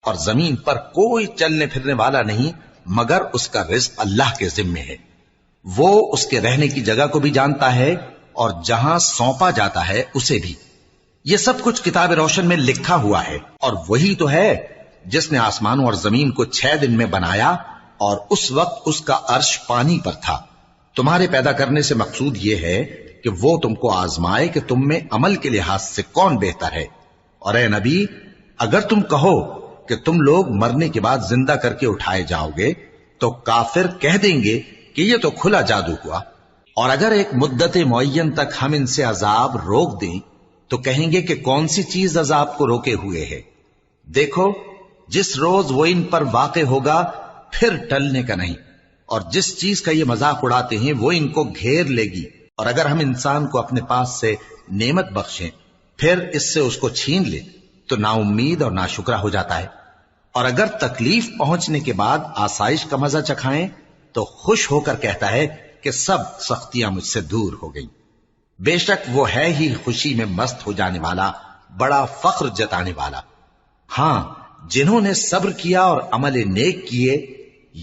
اور زمین پر کوئی چلنے پھرنے والا نہیں مگر اس کا رزق اللہ کے ذمے ہے. وہ اس کے رہنے کی جگہ کو بھی جانتا ہے اور جہاں سونپا جاتا ہے اسے بھی. یہ سب کچھ کتاب روشن میں لکھا ہوا ہے. اور وہی تو ہے جس نے آسمانوں اور زمین کو 6 دن میں بنایا اور اس وقت اس کا عرش پانی پر تھا. تمہارے پیدا کرنے سے مقصود یہ ہے کہ وہ تم کو آزمائے کہ تم میں عمل کے لحاظ سے کون بہتر ہے. اور اے نبی، اگر تم کہو کہ تم لوگ مرنے کے بعد زندہ کر کے اٹھائے جاؤ گے تو کافر کہہ دیں گے کہ یہ تو کھلا جادو ہوا. اور اگر ایک مدت معین تک ہم ان سے عذاب روک دیں تو کہیں گے کہ کون سی چیز عذاب کو روکے ہوئے ہے. دیکھو، جس روز وہ ان پر واقع ہوگا پھر ٹلنے کا نہیں، اور جس چیز کا یہ مذاق اڑاتے ہیں وہ ان کو گھیر لے گی. اور اگر ہم انسان کو اپنے پاس سے نعمت بخشیں پھر اس سے اس کو چھین لیں تو نا امید اور ناشکرا ہو جاتا ہے. اور اگر تکلیف پہنچنے کے بعد آسائش کا مزہ چکھائیں تو خوش ہو کر کہتا ہے کہ سب سختیاں مجھ سے دور ہو گئیں. بے شک وہ ہے ہی خوشی میں مست ہو جانے والا، بڑا فخر جتانے والا. ہاں، جنہوں نے صبر کیا اور عمل نیک کیے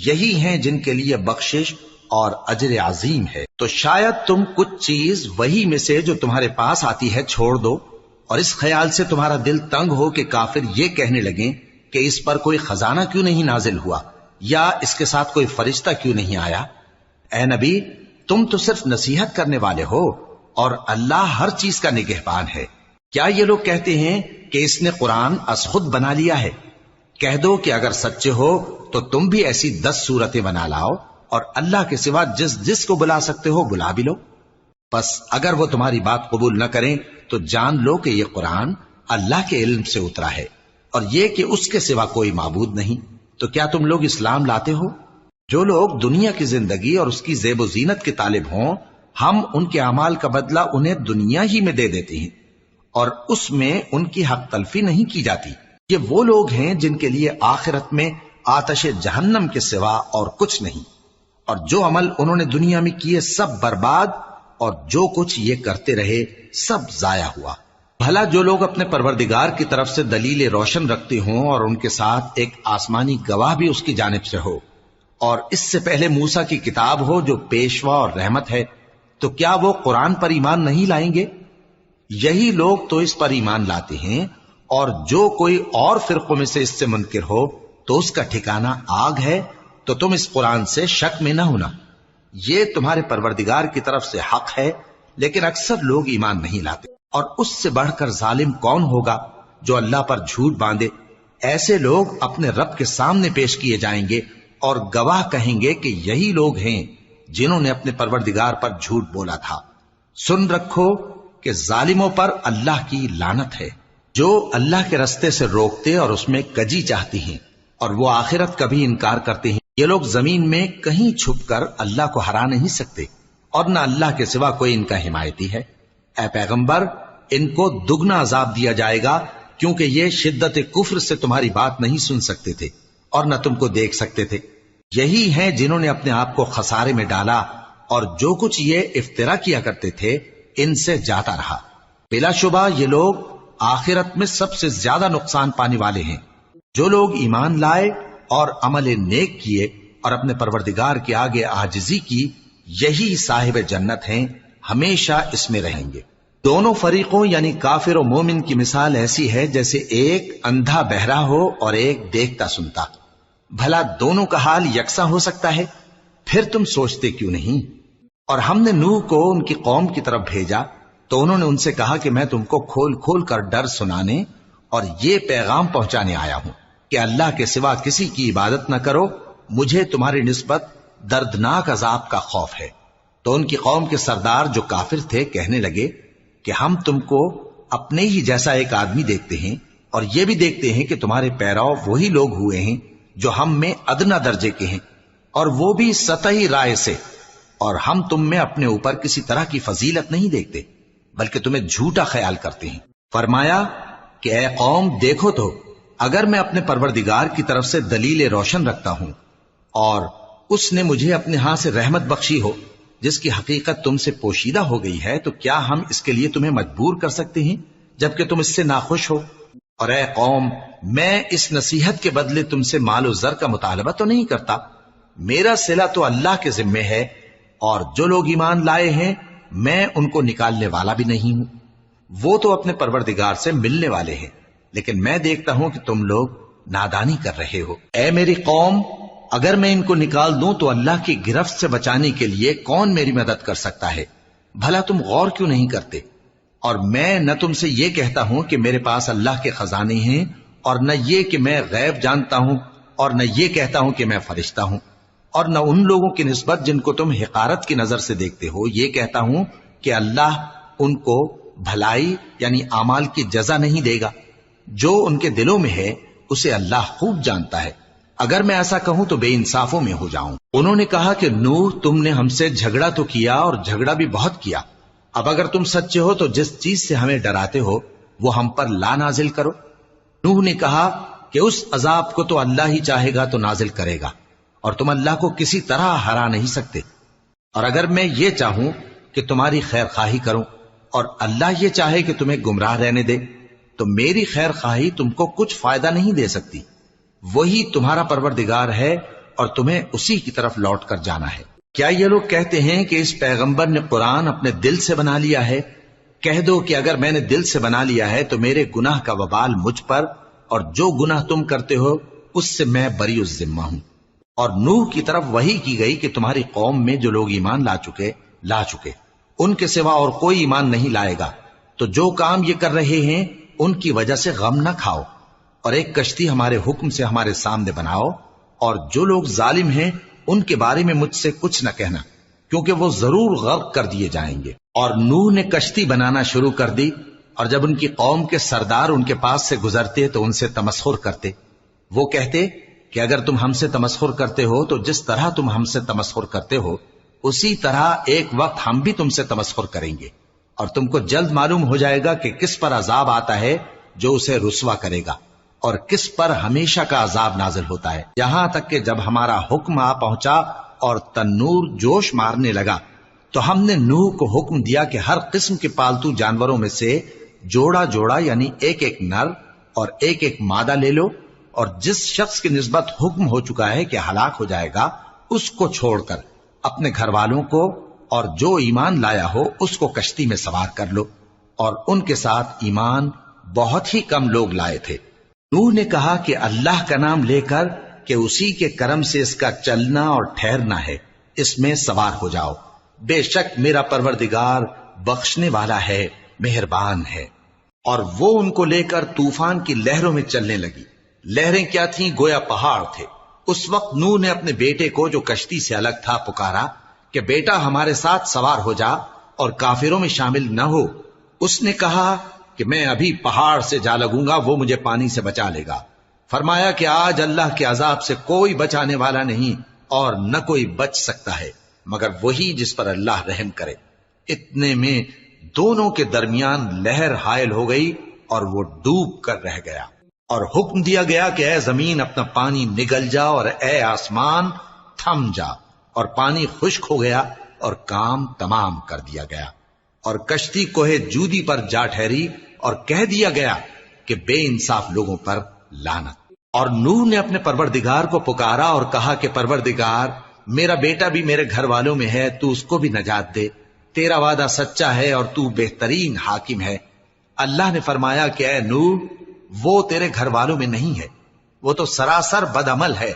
یہی ہیں جن کے لیے بخشش اور اجر عظیم ہے. تو شاید تم کچھ چیز وہی میں سے جو تمہارے پاس آتی ہے چھوڑ دو اور اس خیال سے تمہارا دل تنگ ہو کہ کافر یہ کہنے لگیں کہ اس پر کوئی خزانہ کیوں نہیں نازل ہوا یا اس کے ساتھ کوئی فرشتہ کیوں نہیں آیا. اے نبی، تم تو صرف نصیحت کرنے والے ہو اور اللہ ہر چیز کا نگہبان ہے. کیا یہ لوگ کہتے ہیں کہ اس نے قرآن از خود بنا لیا ہے؟ کہہ دو کہ اگر سچے ہو تو تم بھی ایسی 10 صورتیں بنا لاؤ اور اللہ کے سوا جس جس کو بلا سکتے ہو بلا بھی لو. پس اگر وہ تمہاری بات قبول نہ کریں تو جان لو کہ یہ قرآن اللہ کے علم سے اترا ہے اور یہ کہ اس کے سوا کوئی معبود نہیں. تو کیا تم لوگ اسلام لاتے ہو؟ جو لوگ دنیا کی زندگی اور اس کی زیب و زینت کے طالب ہوں ہم ان کے اعمال کا بدلہ انہیں دنیا ہی میں دے دیتے ہیں اور اس میں ان کی حق تلفی نہیں کی جاتی. یہ وہ لوگ ہیں جن کے لیے آخرت میں آتش جہنم کے سوا اور کچھ نہیں، اور جو عمل انہوں نے دنیا میں کیے سب برباد اور جو کچھ یہ کرتے رہے سب ضائع ہوا. بھلا جو لوگ اپنے پروردگار کی طرف سے دلیل روشن رکھتے ہوں اور ان کے ساتھ ایک آسمانی گواہ بھی اس کی جانب سے ہو اور اس سے پہلے موسیٰ کی کتاب ہو جو پیشوا اور رحمت ہے، تو کیا وہ قرآن پر ایمان نہیں لائیں گے؟ یہی لوگ تو اس پر ایمان لاتے ہیں، اور جو کوئی اور فرقوں میں سے اس سے منکر ہو تو اس کا ٹھکانہ آگ ہے. تو تم اس قرآن سے شک میں نہ ہونا، یہ تمہارے پروردگار کی طرف سے حق ہے، لیکن اکثر لوگ ایمان نہیں لاتے. اور اس سے بڑھ کر ظالم کون ہوگا جو اللہ پر جھوٹ باندھے؟ ایسے لوگ اپنے رب کے سامنے پیش کیے جائیں گے اور گواہ کہیں گے کہ یہی لوگ ہیں جنہوں نے اپنے پروردگار پر جھوٹ بولا تھا. سن رکھو کہ ظالموں پر اللہ کی لعنت ہے، جو اللہ کے رستے سے روکتے اور اس میں کجی چاہتی ہیں اور وہ آخرت کا بھی انکار کرتے ہیں. یہ لوگ زمین میں کہیں چھپ کر اللہ کو ہرا نہیں سکتے اور نہ اللہ کے سوا کوئی ان کا حمایتی ہے. اے پیغمبر، ان کو دگنا عذاب دیا جائے گا کیونکہ یہ شدت کفر سے تمہاری بات نہیں سن سکتے تھے اور نہ تم کو دیکھ سکتے تھے. یہی ہیں جنہوں نے اپنے آپ کو خسارے میں ڈالا اور جو کچھ یہ افترا کیا کرتے تھے ان سے جاتا رہا. بلا شبہ یہ لوگ آخرت میں سب سے زیادہ نقصان پانے والے ہیں. جو لوگ ایمان لائے اور عمل نیک کیے اور اپنے پروردگار کے آگے عاجزی کی یہی صاحب جنت ہیں، ہمیشہ اس میں رہیں گے. دونوں فریقوں یعنی کافر و مومن کی مثال ایسی ہے جیسے ایک اندھا بہرا ہو اور ایک دیکھتا سنتا. بھلا دونوں کا حال یکساں ہو سکتا ہے؟ پھر تم سوچتے کیوں نہیں؟ اور ہم نے نوح کو ان کی قوم کی طرف بھیجا تو انہوں نے ان سے کہا کہ میں تم کو کھول کھول کر ڈر سنانے اور یہ پیغام پہنچانے آیا ہوں کہ اللہ کے سوا کسی کی عبادت نہ کرو، مجھے تمہاری نسبت دردناک عذاب کا خوف ہے. تو ان کی قوم کے سردار جو کافر تھے کہنے لگے کہ ہم تم کو اپنے ہی جیسا ایک آدمی دیکھتے ہیں اور یہ بھی دیکھتے ہیں کہ تمہارے پیرو وہی لوگ ہوئے ہیں جو ہم میں ادنا درجے کے ہیں اور وہ بھی سطحی رائے سے، اور ہم تم میں اپنے اوپر کسی طرح کی فضیلت نہیں دیکھتے بلکہ تمہیں جھوٹا خیال کرتے ہیں. فرمایا کہ اے قوم دیکھو تو اگر میں اپنے پروردگار کی طرف سے دلیل روشن رکھتا ہوں اور اس نے مجھے اپنے ہاں سے رحمت بخشی ہو جس کی حقیقت تم سے پوشیدہ ہو گئی ہے، تو کیا ہم اس کے لیے تمہیں مجبور کر سکتے ہیں جبکہ تم اس سے ناخوش ہو؟ اور اے قوم، میں اس نصیحت کے بدلے تم سے مال و زر کا مطالبہ تو نہیں کرتا، میرا صلہ تو اللہ کے ذمے ہے، اور جو لوگ ایمان لائے ہیں میں ان کو نکالنے والا بھی نہیں ہوں، وہ تو اپنے پروردگار سے ملنے والے ہیں، لیکن میں دیکھتا ہوں کہ تم لوگ نادانی کر رہے ہو۔ اے میری قوم، اگر میں ان کو نکال دوں تو اللہ کی گرفت سے بچانے کے لیے کون میری مدد کر سکتا ہے؟ بھلا تم غور کیوں نہیں کرتے؟ اور میں نہ تم سے یہ کہتا ہوں کہ میرے پاس اللہ کے خزانے ہیں، اور نہ یہ کہ میں غیب جانتا ہوں، اور نہ یہ کہتا ہوں کہ میں فرشتہ ہوں، اور نہ ان لوگوں کی نسبت جن کو تم حقارت کی نظر سے دیکھتے ہو یہ کہتا ہوں کہ اللہ ان کو بھلائی یعنی اعمال کی جزا نہیں دے گا۔ جو ان کے دلوں میں ہے اسے اللہ خوب جانتا ہے، اگر میں ایسا کہوں تو بے انصافوں میں ہو جاؤں۔ انہوں نے کہا کہ نوح، تم نے ہم سے جھگڑا تو کیا اور جھگڑا بھی بہت کیا، اب اگر تم سچے ہو تو جس چیز سے ہمیں ڈراتے ہو وہ ہم پر لا نازل کرو۔ نوح نے کہا کہ اس عذاب کو تو اللہ ہی چاہے گا تو نازل کرے گا، اور تم اللہ کو کسی طرح ہرا نہیں سکتے، اور اگر میں یہ چاہوں کہ تمہاری خیر خواہی کروں اور اللہ یہ چاہے کہ تمہیں گمراہ رہنے دے تو میری خیر خواہی تم کو کچھ فائدہ نہیں دے سکتی، وہی تمہارا پروردگار ہے اور تمہیں اسی کی طرف لوٹ کر جانا ہے۔ کیا یہ لوگ کہتے ہیں کہ اس پیغمبر نے قرآن اپنے دل سے بنا لیا ہے؟ کہہ دو کہ اگر میں نے دل سے بنا لیا ہے تو میرے گناہ کا وبال مجھ پر، اور جو گناہ تم کرتے ہو اس سے میں بری الذمہ ہوں۔ اور نوح کی طرف وحی کی گئی کہ تمہاری قوم میں جو لوگ ایمان لا چکے ان کے سوا اور کوئی ایمان نہیں لائے گا، تو جو کام یہ کر رہے ہیں ان کی وجہ سے غم نہ کھاؤ، اور ایک کشتی ہمارے حکم سے ہمارے سامنے بناؤ، اور جو لوگ ظالم ہیں ان کے بارے میں مجھ سے کچھ نہ کہنا، کیونکہ وہ ضرور غرق کر دیے جائیں گے۔ اور نوح نے کشتی بنانا شروع کر دی، اور جب ان کی قوم کے سردار ان کے پاس سے گزرتے تو ان سے تمسخر کرتے، وہ کہتے کہ اگر تم ہم سے تمسخر کرتے ہو تو جس طرح تم ہم سے تمسخر کرتے ہو اسی طرح ایک وقت ہم بھی تم سے تمسخر کریں گے، اور تم کو جلد معلوم ہو جائے گا کہ کس پر عذاب آتا ہے جو اسے رسوا کرے گا، اور کس پر ہمیشہ کا عذاب نازل ہوتا ہے۔ یہاں تک کہ جب ہمارا حکم آ پہنچا اور تنور جوش مارنے لگا تو ہم نے نوح کو حکم دیا کہ ہر قسم کے پالتو جانوروں میں سے جوڑا جوڑا یعنی ایک ایک نر اور ایک ایک مادہ لے لو، اور جس شخص کی نسبت حکم ہو چکا ہے کہ ہلاک ہو جائے گا اس کو چھوڑ کر اپنے گھر والوں کو اور جو ایمان لایا ہو اس کو کشتی میں سوار کر لو، اور ان کے ساتھ ایمان بہت ہی کم لوگ لائے تھے۔ نوح نے کہا کہ اللہ کا نام لے کر کہ اسی کے کرم سے اس کا چلنا اور ٹھہرنا ہے، اس میں سوار ہو جاؤ، بے شک میرا پروردگار بخشنے والا ہے، مہربان ہے۔ اور وہ ان کو لے کر طوفان کی لہروں میں چلنے لگی، لہریں کیا تھیں گویا پہاڑ تھے۔ اس وقت نوح نے اپنے بیٹے کو جو کشتی سے الگ تھا پکارا کہ بیٹا ہمارے ساتھ سوار ہو جا اور کافروں میں شامل نہ ہو۔ اس نے کہا کہ میں ابھی پہاڑ سے جا لگوں گا، وہ مجھے پانی سے بچا لے گا۔ فرمایا کہ آج اللہ کے عذاب سے کوئی بچانے والا نہیں اور نہ کوئی بچ سکتا ہے مگر وہی جس پر اللہ رحم کرے۔ اتنے میں دونوں کے درمیان لہر حائل ہو گئی اور وہ ڈوب کر رہ گیا، اور حکم دیا گیا کہ اے زمین اپنا پانی نگل جا اور اے آسمان تھم جا، اور پانی خشک ہو گیا اور کام تمام کر دیا گیا، اور کشتی کوہ جودی پر جا ٹھہری، اور کہہ دیا گیا کہ بے انصاف لوگوں پر لعنت۔ اور نوح نے اپنے پروردگار کو پکارا اور کہا کہ پروردگار، میرا بیٹا بھی میرے گھر والوں میں ہے، تو اس کو بھی نجات دے، تیرا وعدہ سچا ہے اور تو بہترین حاکم ہے۔ اللہ نے فرمایا کہ اے نوح، وہ تیرے گھر والوں میں نہیں ہے، وہ تو سراسر بد عمل ہے،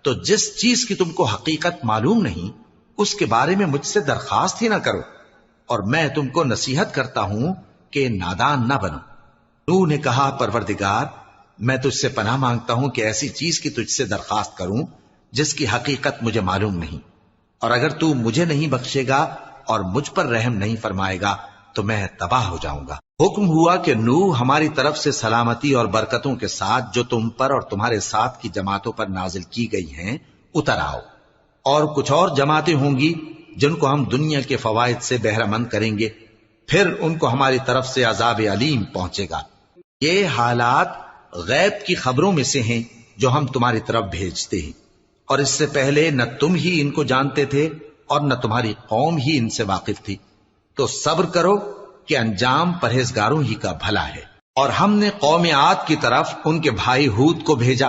تو جس چیز کی تم کو حقیقت معلوم نہیں اس کے بارے میں مجھ سے درخواست ہی نہ کرو، اور میں تم کو نصیحت کرتا ہوں کہ نادان نہ بنو۔ نوح نے کہا پروردگار، میں تجھ سے پناہ مانگتا ہوں کہ ایسی چیز کی تجھ سے درخواست کروں جس کی حقیقت مجھے معلوم نہیں، اور اگر تو مجھے نہیں بخشے گا اور مجھ پر رحم نہیں فرمائے گا تو میں تباہ ہو جاؤں گا۔ حکم ہوا کہ نوح ہماری طرف سے سلامتی اور برکتوں کے ساتھ جو تم پر اور تمہارے ساتھ کی جماعتوں پر نازل کی گئی ہیں اتر آؤ، اور کچھ اور جماعتیں ہوں گی جن کو ہم دنیا کے فوائد سے بہرہ مند کریں گے، پھر ان کو ہماری طرف سے عذاب علیم پہنچے گا۔ یہ حالات غیب کی خبروں میں سے ہیں جو ہم تمہاری طرف بھیجتے ہیں، اور اس سے پہلے نہ تم ہی ان کو جانتے تھے اور نہ تمہاری قوم ہی ان سے واقف تھی، تو صبر کرو کہ انجام پرہیزگاروں ہی کا بھلا ہے۔ اور ہم نے قوم عاد کی طرف ان کے بھائی ہود کو بھیجا.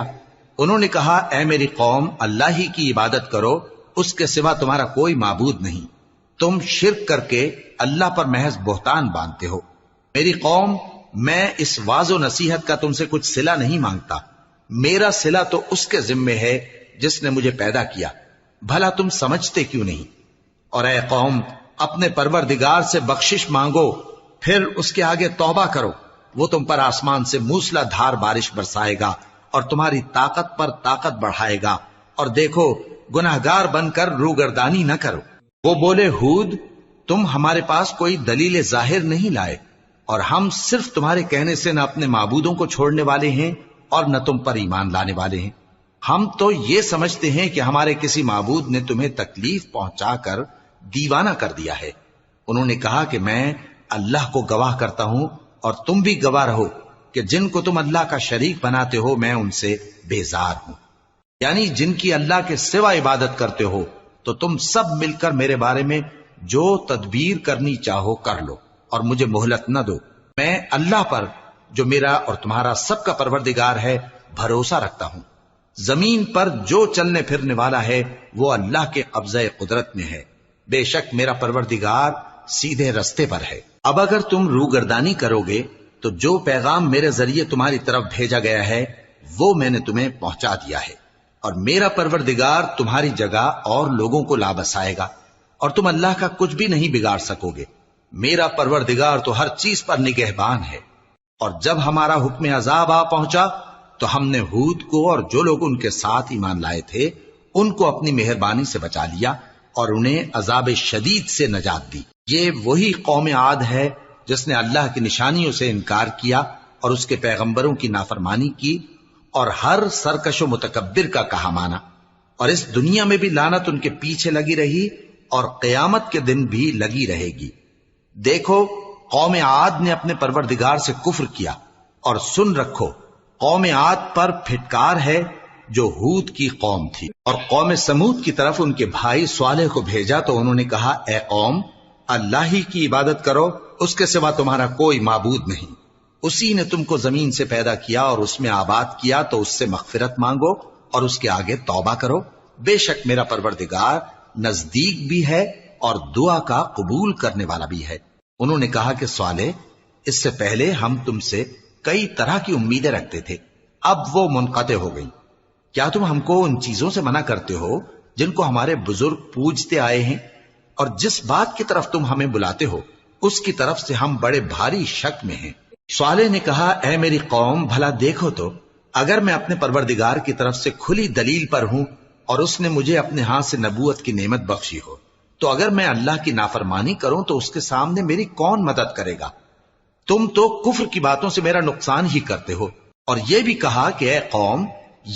انہوں نے کہا اے میری قوم اللہ ہی کی عبادت کرو، اس کے سوا تمہارا کوئی معبود نہیں. تم شرک کر کے اللہ پر محض بہتان باندھتے ہو. میری قوم میں اس واعظ و نصیحت کا تم سے کچھ صلہ نہیں مانگتا. میرا صلہ تو اس کے ذمے ہے جس نے مجھے پیدا کیا. بھلا تم سمجھتے کیوں نہیں؟ اور اے قوم اپنے پروردگار سے بخشش مانگو، پھر اس کے آگے توبہ کرو. وہ تم پر آسمان سے موسلا دھار بارش برسائے گا اور تمہاری طاقت پر طاقت بڑھائے گا. اور دیکھو گناہگار بن کر روگردانی نہ کرو. وہ بولے ہود تم ہمارے پاس کوئی دلیل ظاہر نہیں لائے، اور ہم صرف تمہارے کہنے سے نہ اپنے معبودوں کو چھوڑنے والے ہیں اور نہ تم پر ایمان لانے والے ہیں. ہم تو یہ سمجھتے ہیں کہ ہمارے کسی معبود نے تمہیں تکلیف پہنچا کر دیوانہ کر دیا ہے. انہوں نے کہا کہ میں اللہ کو گواہ کرتا ہوں اور تم بھی گواہ رہو کہ جن کو تم اللہ کا شریک بناتے ہو میں ان سے بیزار ہوں. یعنی جن کی اللہ کے سوا عبادت کرتے ہو تو تم سب مل کر میرے بارے میں جو تدبیر کرنی چاہو کر لو اور مجھے مہلت نہ دو. میں اللہ پر جو میرا اور تمہارا سب کا پروردگار ہے بھروسہ رکھتا ہوں. زمین پر جو چلنے پھرنے والا ہے وہ اللہ کے قبضہ قدرت میں ہے. بے شک میرا پروردگار سیدھے رستے پر ہے. اب اگر تم روگردانی کرو گے تو جو پیغام میرے ذریعے تمہاری طرف بھیجا گیا ہے وہ میں نے تمہیں پہنچا دیا ہے، اور میرا پروردگار تمہاری جگہ اور لوگوں کو لا بسائے گا، اور تم اللہ کا کچھ بھی نہیں بگاڑ سکو گے. میرا پروردگار تو ہر چیز پر نگہبان ہے. اور جب ہمارا حکم عذاب آ پہنچا تو ہم نے ہود کو اور جو لوگ ان کے ساتھ ایمان لائے تھے ان کو اپنی مہربانی سے بچا لیا اور انہیں عذاب شدید سے نجات دی. یہ وہی قوم عاد ہے جس نے اللہ کی نشانیوں سے انکار کیا اور اس کے پیغمبروں کی نافرمانی کی اور ہر سرکش و متکبر کا کہا مانا. اور اس دنیا میں بھی لعنت ان کے پیچھے لگی رہی اور قیامت کے دن بھی لگی رہے گی. دیکھو قوم عاد نے اپنے پروردگار سے کفر کیا، اور سن رکھو قوم عاد پر پھٹکار ہے جو ہود کی قوم تھی. اور قوم سمود کی طرف ان کے بھائی صالح کو بھیجا تو انہوں نے کہا اے قوم اللہ ہی کی عبادت کرو، اس کے سوا تمہارا کوئی معبود نہیں. اسی نے تم کو زمین سے پیدا کیا اور اس میں آباد کیا، تو اس سے مغفرت مانگو اور اس کے آگے توبہ کرو. بے شک میرا پروردگار نزدیک بھی ہے اور دعا کا قبول کرنے والا بھی ہے. انہوں نے کہا کہ صالح اس سے پہلے ہم تم سے کئی طرح کی امیدیں رکھتے تھے، اب وہ منقطع ہو گئی. کیا تم ہم کو ان چیزوں سے منع کرتے ہو جن کو ہمارے بزرگ پوجتے آئے ہیں؟ اور جس بات کی طرف تم ہمیں بلاتے ہو اس کی طرف سے ہم بڑے بھاری شک میں ہیں. صالح نے کہا اے میری قوم بھلا دیکھو تو اگر میں اپنے پروردگار کی طرف سے کھلی دلیل پر ہوں اور اس نے مجھے اپنے ہاتھ سے نبوت کی نعمت بخشی ہو، تو اگر میں اللہ کی نافرمانی کروں تو اس کے سامنے میری کون مدد کرے گا؟ تم تو کفر کی باتوں سے میرا نقصان ہی کرتے ہو. اور یہ بھی کہا کہ اے قوم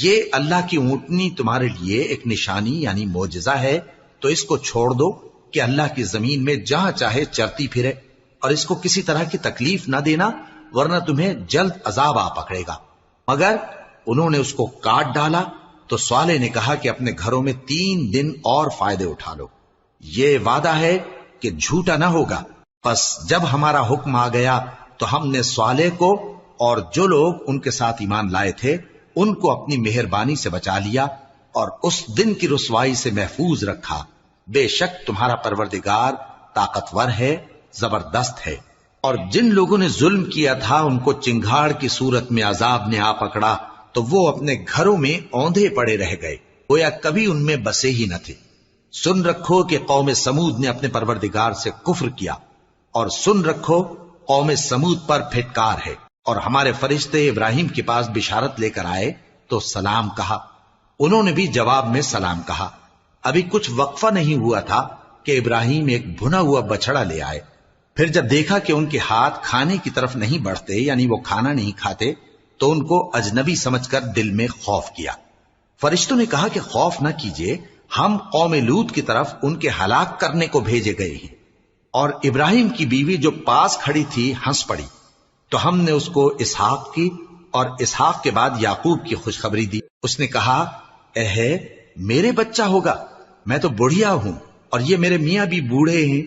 یہ اللہ کی اونٹنی تمہارے لیے ایک نشانی یعنی معجزہ ہے، تو اس کو چھوڑ دو کہ اللہ کی زمین میں جہاں چاہے چرتی پھرے، اور اس کو کسی طرح کی تکلیف نہ دینا ورنہ تمہیں جلد عذاب آ پکڑے گا. مگر انہوں نے اس کو کاٹ ڈالا. تو صالح نے کہا کہ اپنے گھروں میں 3 دن اور فائدے اٹھا لو، یہ وعدہ ہے کہ جھوٹا نہ ہوگا. پس جب ہمارا حکم آ گیا تو ہم نے صالح کو اور جو لوگ ان کے ساتھ ایمان لائے تھے ان کو اپنی مہربانی سے بچا لیا اور اس دن کی رسوائی سے محفوظ رکھا. بے شک تمہارا پروردگار طاقتور ہے، زبردست ہے. اور جن لوگوں نے ظلم کیا تھا ان کو چنگھاڑ کی صورت میں عذاب نے آ پکڑا تو وہ اپنے گھروں میں اوندھے پڑے رہ گئے، گویا کبھی ان میں بسے ہی نہ تھے. سن رکھو کہ قوم سمود نے اپنے پروردگار سے کفر کیا، اور سن رکھو قوم سمود پر پھٹکار ہے. اور ہمارے فرشتے ابراہیم کے پاس بشارت لے کر آئے تو سلام کہا، انہوں نے بھی جواب میں سلام کہا. ابھی کچھ وقفہ نہیں ہوا تھا کہ ابراہیم ایک بھنا ہوا بچڑا لے آئے. پھر جب دیکھا کہ ان کے ہاتھ کھانے کی طرف نہیں بڑھتے یعنی وہ کھانا نہیں کھاتے تو ان کو اجنبی سمجھ کر دل میں خوف کیا. فرشتوں نے کہا کہ خوف نہ کیجیے، ہم قوم لوط کی طرف ان کے ہلاک کرنے کو بھیجے گئے ہیں. اور ابراہیم کی بیوی جو پاس کھڑی تھی ہنس پڑی، تو ہم نے اس کو اسحاق کی اور اسحاق کے بعد یعقوب کی خوشخبری دی. اس نے کہا اے میرے بچہ ہوگا، میں تو بڑھیا ہوں اور یہ میرے میاں بھی بوڑھے ہیں،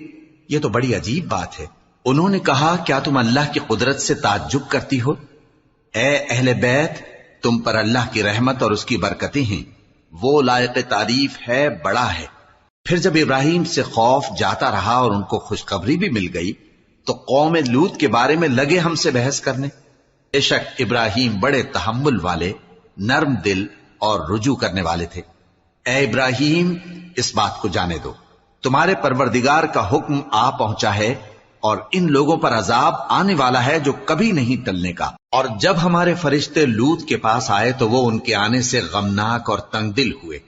یہ تو بڑی عجیب بات ہے. انہوں نے کہا کیا تم اللہ کی قدرت سے تعجب کرتی ہو؟ اے اہل بیت، تم پر اللہ کی رحمت اور اس کی برکتیں ہیں، وہ لائق تعریف ہے، بڑا ہے۔ پھر جب ابراہیم سے خوف جاتا رہا اور ان کو خوشخبری بھی مل گئی تو قوم لوط کے بارے میں لگے ہم سے بحث کرنے۔ بے شک ابراہیم بڑے تحمل والے، نرم دل اور رجوع کرنے والے تھے۔ اے ابراہیم، اس بات کو جانے دو، تمہارے پروردگار کا حکم آ پہنچا ہے اور ان لوگوں پر عذاب آنے والا ہے جو کبھی نہیں ٹلنے کا۔ اور جب ہمارے فرشتے لوط کے پاس آئے تو وہ ان کے آنے سے غمناک اور تنگ دل ہوئے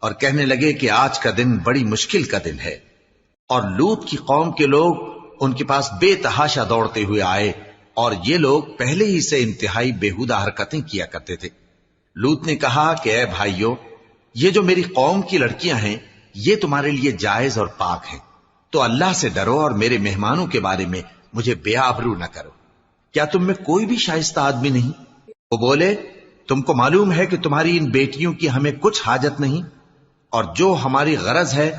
اور کہنے لگے کہ آج کا دن بڑی مشکل کا دن ہے۔ اور لوط کی قوم کے لوگ ان کے پاس بے تحاشا دوڑتے ہوئے آئے اور یہ لوگ پہلے ہی سے انتہائی بےہودہ حرکتیں کیا کرتے تھے۔ لوط نے کہا کہ اے بھائیو، یہ جو میری قوم کی لڑکیاں ہیں یہ تمہارے لیے جائز اور پاک ہیں، تو اللہ سے ڈرو اور میرے مہمانوں کے بارے میں مجھے بے آبرو نہ کرو۔ کیا تم میں کوئی بھی شائستہ آدمی نہیں؟ وہ بولے تم کو معلوم ہے کہ تمہاری ان بیٹیوں کی ہمیں کچھ حاجت نہیں، اور جو ہماری غرض ہے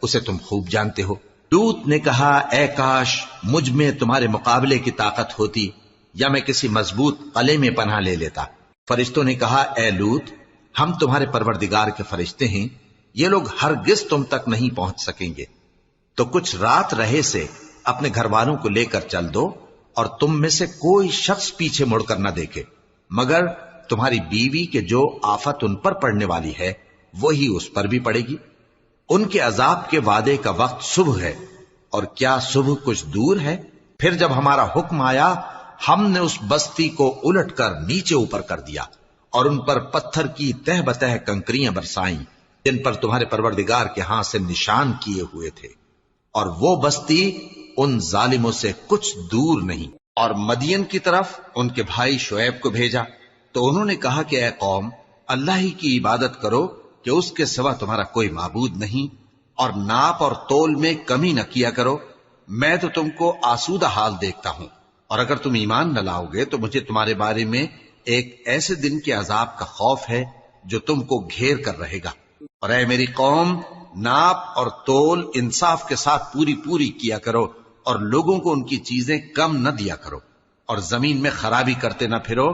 اسے تم خوب جانتے ہو۔ لوط نے کہا اے کاش مجھ میں تمہارے مقابلے کی طاقت ہوتی یا میں کسی مضبوط قلعے میں پناہ لے لیتا۔ فرشتوں نے کہا اے لوط، ہم تمہارے پروردگار کے فرشتے ہیں، یہ لوگ ہرگز تم تک نہیں پہنچ سکیں گے، تو کچھ رات رہے سے اپنے گھر والوں کو لے کر چل دو اور تم میں سے کوئی شخص پیچھے مڑ کر نہ دیکھے مگر تمہاری بیوی کے جو آفت ان پر پڑنے والی ہے وہی اس پر بھی پڑے گی۔ ان کے عذاب کے وعدے کا وقت صبح ہے، اور کیا صبح کچھ دور ہے؟ پھر جب ہمارا حکم آیا ہم نے اس بستی کو الٹ کر نیچے اوپر کر دیا اور ان پر پتھر کی تہ بتہ کنکریاں برسائیں جن پر تمہارے پروردگار کے ہاں سے نشان کیے ہوئے تھے، اور وہ بستی ان ظالموں سے کچھ دور نہیں۔ اور مدین کی طرف ان کے بھائی شعیب کو بھیجا تو انہوں نے کہا کہ اے قوم، اللہ ہی کی عبادت کرو کہ اس کے سوا تمہارا کوئی معبود نہیں، اور ناپ اور تول میں کمی نہ کیا کرو، میں تو تم کو آسودہ حال دیکھتا ہوں، اور اگر تم ایمان نہ لاؤ گے تو مجھے تمہارے بارے میں ایک ایسے دن کے عذاب کا خوف ہے جو تم کو گھیر کر رہے گا۔ اور اے میری قوم، ناپ اور تول انصاف کے ساتھ پوری پوری کیا کرو، اور لوگوں کو ان کی چیزیں کم نہ دیا کرو، اور زمین میں خرابی کرتے نہ پھرو۔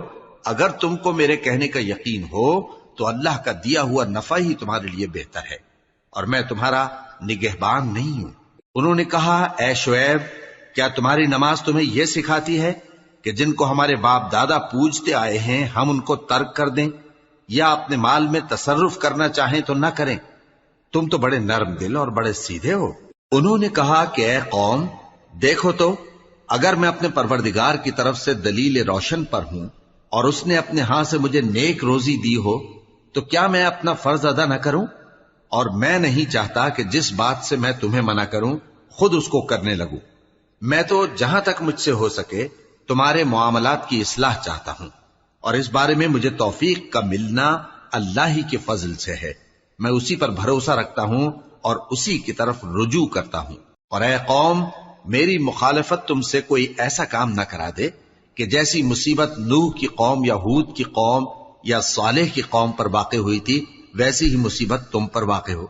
اگر تم کو میرے کہنے کا یقین ہو تو اللہ کا دیا ہوا نفع ہی تمہارے لیے بہتر ہے، اور میں تمہارا نگہبان نہیں ہوں۔ انہوں نے کہا اے شعیب، کیا تمہاری نماز تمہیں یہ سکھاتی ہے کہ جن کو ہمارے باپ دادا پوجتے آئے ہیں ہم ان کو ترک کر دیں، یا اپنے مال میں تصرف کرنا چاہیں تو نہ کریں؟ تم تو بڑے نرم دل اور بڑے سیدھے ہو۔ انہوں نے کہا کہ اے قوم، دیکھو تو اگر میں اپنے پروردگار کی طرف سے دلیل روشن پر ہوں اور اس نے اپنے ہاں سے مجھے نیک روزی دی ہو تو کیا میں اپنا فرض ادا نہ کروں؟ اور میں نہیں چاہتا کہ جس بات سے میں تمہیں منع کروں خود اس کو کرنے لگوں۔ میں تو جہاں تک مجھ سے ہو سکے تمہارے معاملات کی اصلاح چاہتا ہوں، اور اس بارے میں مجھے توفیق کا ملنا اللہ ہی کے فضل سے ہے۔ میں اسی پر بھروسہ رکھتا ہوں اور اسی کی طرف رجوع کرتا ہوں۔ اور اے قوم، میری مخالفت تم سے کوئی ایسا کام نہ کرا دے کہ جیسی مصیبت نوح کی قوم یا ہود کی قوم یا صالح کی قوم پر واقع ہوئی تھی ویسی ہی مصیبت تم پر واقع ہو۔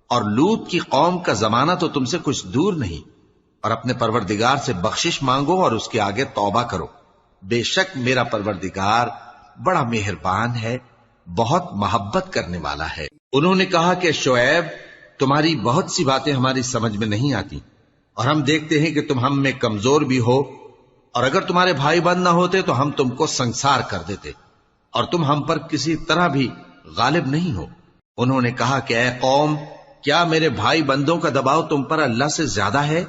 اور لوط کی قوم کا زمانہ تو تم سے کچھ دور نہیں، اور اپنے پروردگار سے بخشش مانگو اور اس کے آگے توبہ کرو، بے شک میرا پروردگار بڑا مہربان ہے، بہت محبت کرنے والا ہے۔ انہوں نے کہا کہ شعیب، تمہاری بہت سی باتیں ہماری سمجھ میں نہیں آتی، اور ہم دیکھتے ہیں کہ تم ہم میں کمزور بھی ہو، اور اگر تمہارے بھائی بند نہ ہوتے تو ہم تم کو سنسار کر دیتے، اور تم ہم پر کسی طرح بھی غالب نہیں ہو۔ انہوں نے کہا کہ اے قوم، کیا میرے بھائی بندوں کا دباؤ تم پر اللہ سے زیادہ ہے،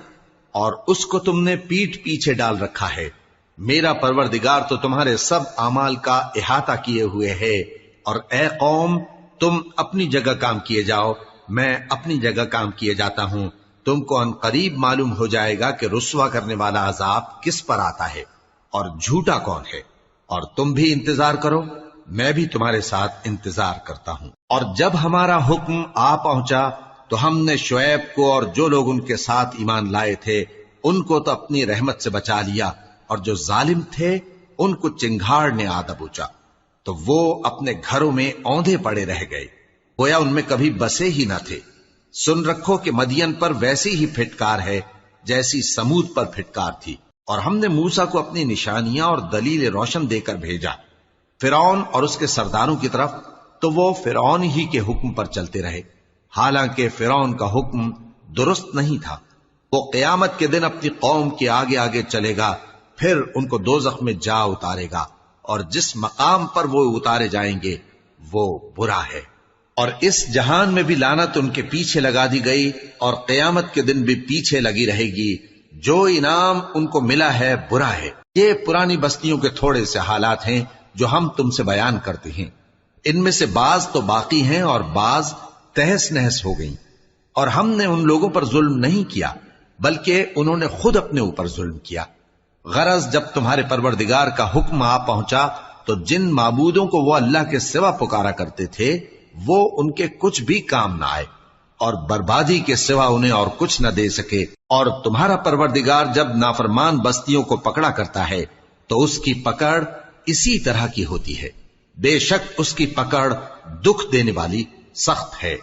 اور اس کو تم نے پیٹھ پیچھے ڈال رکھا ہے؟ میرا پروردگار تو تمہارے سب اعمال کا احاطہ کیے ہوئے ہے۔ اور اے قوم، تم اپنی جگہ کام کیے جاؤ، میں اپنی جگہ کام کیے جاتا ہوں۔ تم کو ان قریب معلوم ہو جائے گا کہ رسوا کرنے والا عذاب کس پر آتا ہے اور جھوٹا کون ہے، اور تم بھی انتظار کرو، میں بھی تمہارے ساتھ انتظار کرتا ہوں۔ اور جب ہمارا حکم آ پہنچا تو ہم نے شعیب کو اور جو لوگ ان کے ساتھ ایمان لائے تھے ان کو تو اپنی رحمت سے بچا لیا، اور جو ظالم تھے ان کو چنگھاڑ نے آ دبوچا، تو وہ اپنے گھروں میں اوندھے پڑے رہ گئے، گویا ان میں کبھی بسے ہی نہ تھے۔ سن رکھو کہ مدین پر ویسی ہی پھٹکار ہے جیسی سمود پر پھٹکار تھی۔ اور ہم نے موسیٰ کو اپنی نشانیاں اور دلیل روشن دے کر بھیجا فرعون اور اس کے سرداروں کی طرف، تو وہ فرعون ہی کے حکم پر چلتے رہے، حالانکہ فرعون کا حکم درست نہیں تھا۔ وہ قیامت کے دن اپنی قوم کے آگے آگے چلے گا، پھر ان کو دوزخ میں جا اتارے گا، اور جس مقام پر وہ اتارے جائیں گے وہ برا ہے۔ اور اس جہان میں بھی لعنت ان کے پیچھے لگا دی گئی، اور قیامت کے دن بھی پیچھے لگی رہے گی۔ جو انعام ان کو ملا ہے برا ہے۔ یہ پرانی بستیوں کے تھوڑے سے حالات ہیں جو ہم تم سے بیان کرتے ہیں، ان میں سے بعض تو باقی ہیں اور بعض تہس نہس ہو گئیں۔ اور ہم نے ان لوگوں پر ظلم نہیں کیا بلکہ انہوں نے خود اپنے اوپر ظلم کیا۔ غرض جب تمہارے پروردگار کا حکم آ پہنچا تو جن معبودوں کو وہ اللہ کے سوا پکارا کرتے تھے وہ ان کے کچھ بھی کام نہ آئے، اور بربادی کے سوا انہیں اور کچھ نہ دے سکے۔ اور تمہارا پروردگار جب نافرمان بستیوں کو پکڑا کرتا ہے تو اس کی پکڑ اسی طرح کی ہوتی ہے، بے شک اس کی پکڑ دکھ دینے والی سخت ہے۔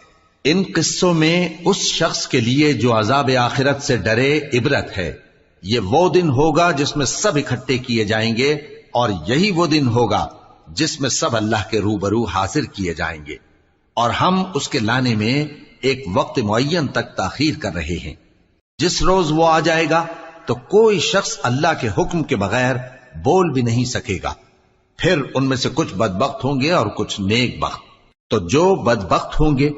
ان قصوں میں اس شخص کے لیے جو عذاب آخرت سے ڈرے عبرت ہے۔ یہ وہ دن ہوگا جس میں سب اکٹھے کیے جائیں گے، اور یہی وہ دن ہوگا جس میں سب اللہ کے روبرو حاضر کیے جائیں گے، اور ہم اس کے لانے میں ایک وقت معین تک تاخیر کر رہے ہیں۔ جس روز وہ آ جائے گا تو کوئی شخص اللہ کے حکم کے بغیر بول بھی نہیں سکے گا۔ پھر ان میں سے کچھ بدبخت ہوں گے اور کچھ نیک بخت۔ تو جو بدبخت ہوں گے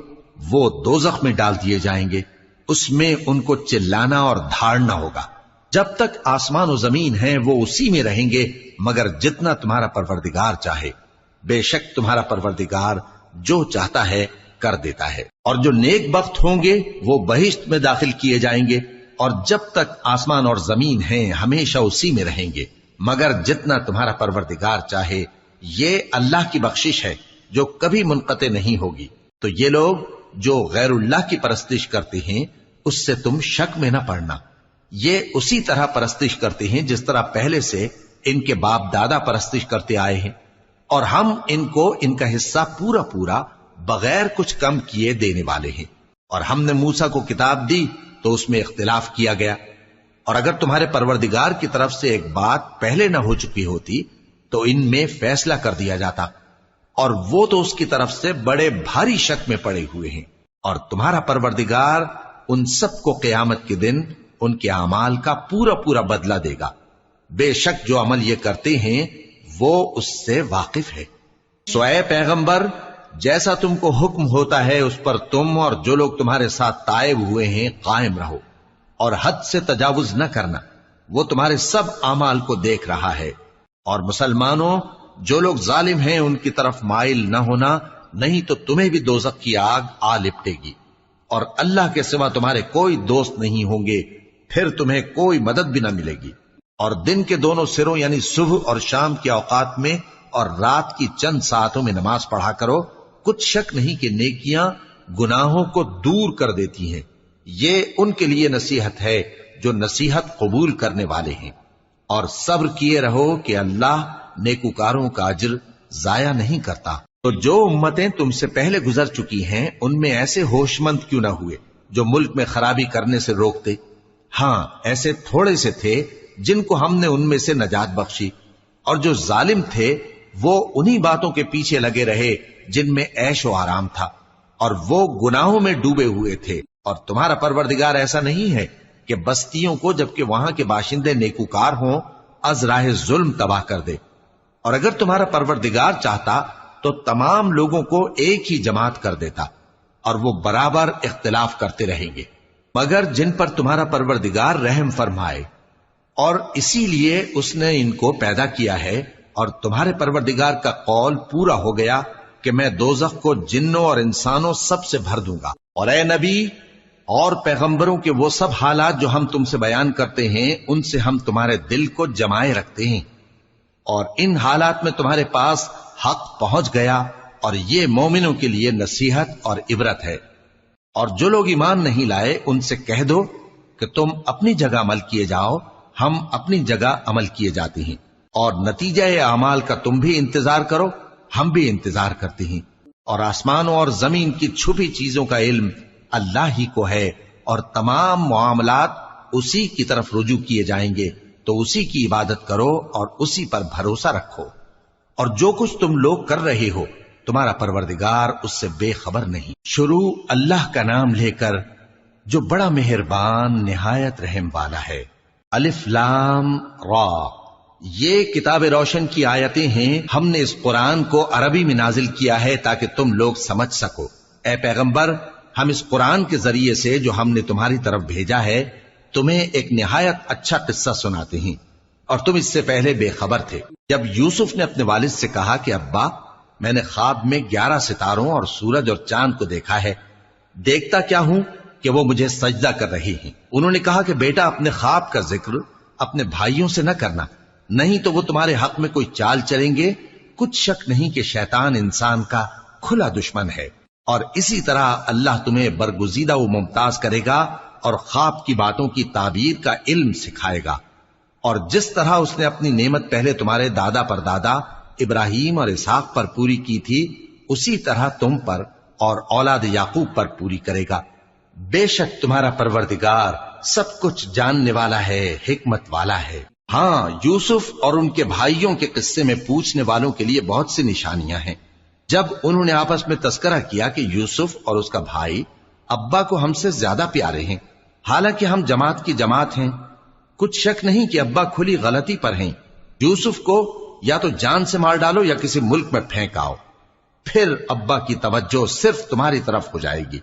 وہ دوزخ میں ڈال دیے جائیں گے، اس میں ان کو چلانا اور دھاڑنا ہوگا۔ جب تک آسمان و زمین ہیں وہ اسی میں رہیں گے مگر جتنا تمہارا پروردگار چاہے۔ بے شک تمہارا پروردگار جو چاہتا ہے کر دیتا ہے۔ اور جو نیک بخت ہوں گے وہ بہشت میں داخل کیے جائیں گے، اور جب تک آسمان اور زمین ہیں ہمیشہ اسی میں رہیں گے مگر جتنا تمہارا پروردگار چاہے۔ یہ اللہ کی بخشش ہے جو کبھی منقطع نہیں ہوگی۔ تو یہ لوگ جو غیر اللہ کی پرستش کرتے ہیں اس سے تم شک میں نہ پڑنا۔ یہ اسی طرح پرستش کرتے ہیں جس طرح پہلے سے ان کے باپ دادا پرستش کرتے آئے ہیں، اور ہم ان کو ان کا حصہ پورا پورا بغیر کچھ کم کیے دینے والے ہیں۔ اور ہم نے موسیٰ کو کتاب دی تو اس میں اختلاف کیا گیا، اور اگر تمہارے پروردگار کی طرف سے ایک بات پہلے نہ ہو چکی ہوتی تو ان میں فیصلہ کر دیا جاتا، اور وہ تو اس کی طرف سے بڑے بھاری شک میں پڑے ہوئے ہیں۔ اور تمہارا پروردگار ان سب کو قیامت کے دن ان کے اعمال کا پورا پورا بدلہ دے گا۔ بے شک جو عمل یہ کرتے ہیں وہ اس سے واقف ہے۔ سو اے پیغمبر، جیسا تم کو حکم ہوتا ہے اس پر تم اور جو لوگ تمہارے ساتھ تائب ہوئے ہیں قائم رہو، اور حد سے تجاوز نہ کرنا، وہ تمہارے سب اعمال کو دیکھ رہا ہے۔ اور مسلمانوں، جو لوگ ظالم ہیں ان کی طرف مائل نہ ہونا، نہیں تو تمہیں بھی دوزخ کی آگ آ لپٹے گی، اور اللہ کے سوا تمہارے کوئی دوست نہیں ہوں گے، پھر تمہیں کوئی مدد بھی نہ ملے گی۔ اور دن کے دونوں سروں یعنی صبح اور شام کے اوقات میں اور رات کی چند ساعتوں میں نماز پڑھا کرو، کچھ شک نہیں کہ نیکیاں گناہوں کو دور کر دیتی ہیں۔ یہ ان کے لیے نصیحت ہے جو نصیحت قبول کرنے والے ہیں۔ اور صبر کیے رہو کہ اللہ نیکوکاروں کا اجر ضائع نہیں کرتا۔ تو جو امتیں تم سے پہلے گزر چکی ہیں ان میں ایسے ہوش مند کیوں نہ ہوئے جو ملک میں خرابی کرنے سے روکتے؟ ہاں، ایسے تھوڑے سے تھے جن کو ہم نے ان میں سے نجات بخشی، اور جو ظالم تھے وہ انہی باتوں کے پیچھے لگے رہے جن میں عیش و آرام تھا، اور وہ گناہوں میں ڈوبے ہوئے تھے۔ اور تمہارا پروردگار ایسا نہیں ہے کہ بستیوں کو جبکہ وہاں کے باشندے نیکوکار ہوں از راہ ظلم تباہ کر دے۔ اور اگر تمہارا پروردگار چاہتا تو تمام لوگوں کو ایک ہی جماعت کر دیتا، اور وہ برابر اختلاف کرتے رہیں گے، مگر جن پر تمہارا پروردگار رحم فرمائے، اور اسی لیے اس نے ان کو پیدا کیا ہے۔ اور تمہارے پروردگار کا قول پورا ہو گیا کہ میں دوزخ کو جنوں اور انسانوں سب سے بھر دوں گا۔ اور اے نبی اور پیغمبروں کے وہ سب حالات جو ہم تم سے بیان کرتے ہیں ان سے ہم تمہارے دل کو جمائے رکھتے ہیں، اور ان حالات میں تمہارے پاس حق پہنچ گیا، اور یہ مومنوں کے لیے نصیحت اور عبرت ہے۔ اور جو لوگ ایمان نہیں لائے ان سے کہہ دو کہ تم اپنی جگہ عمل کیے جاؤ، ہم اپنی جگہ عمل کیے جاتے ہیں، اور نتیجہ اعمال کا تم بھی انتظار کرو، ہم بھی انتظار کرتے ہیں۔ اور آسمانوں اور زمین کی چھپی چیزوں کا علم اللہ ہی کو ہے، اور تمام معاملات اسی کی طرف رجوع کیے جائیں گے۔ تو اسی کی عبادت کرو اور اسی پر بھروسہ رکھو، اور جو کچھ تم لوگ کر رہے ہو تمہارا پروردگار اس سے بے خبر نہیں۔ شروع اللہ کا نام لے کر جو بڑا مہربان نہایت رحم والا ہے۔ الف لام را، یہ کتاب روشن کی آیتیں ہیں۔ ہم نے اس قرآن کو عربی میں نازل کیا ہے تاکہ تم لوگ سمجھ سکو۔ اے پیغمبر، ہم اس قرآن کے ذریعے سے جو ہم نے تمہاری طرف بھیجا ہے تمہیں ایک نہایت اچھا قصہ سناتے ہیں، اور تم اس سے پہلے بے خبر تھے۔ جب یوسف نے اپنے والد سے کہا کہ ابا، میں نے خواب میں 11 ستاروں اور سورج اور چاند کو دیکھا ہے، دیکھتا کیا ہوں کہ وہ مجھے سجدہ کر رہے ہیں۔ انہوں نے کہا کہ بیٹا، اپنے خواب کا ذکر اپنے بھائیوں سے نہ کرنا، نہیں تو وہ تمہارے حق میں کوئی چال چلیں گے۔ کچھ شک نہیں کہ شیطان انسان کا کھلا دشمن ہے، اور اسی طرح اللہ تمہیں برگزیدہ و ممتاز کرے گا اور خواب کی باتوں کی تعبیر کا علم سکھائے گا، اور جس طرح اس نے اپنی نعمت پہلے تمہارے دادا پر دادا ابراہیم اور اسحاق پر پوری کی تھی، اسی طرح تم پر اور اولاد یعقوب پر پوری کرے گا۔ بے شک تمہارا پروردگار سب کچھ جاننے والا ہے، حکمت والا ہے۔ ہاں، یوسف اور ان کے بھائیوں کے قصے میں پوچھنے والوں کے لیے بہت سی نشانیاں ہیں۔ جب انہوں نے آپس میں تذکرہ کیا کہ یوسف اور اس کا بھائی ابا کو ہم سے زیادہ پیارے ہیں، حالانکہ ہم جماعت کی جماعت ہیں، کچھ شک نہیں کہ ابا کھلی غلطی پر ہیں۔ یوسف کو یا تو جان سے مار ڈالو یا کسی ملک میں پھینک آؤ، پھر ابا کی توجہ صرف تمہاری طرف ہو جائے گی،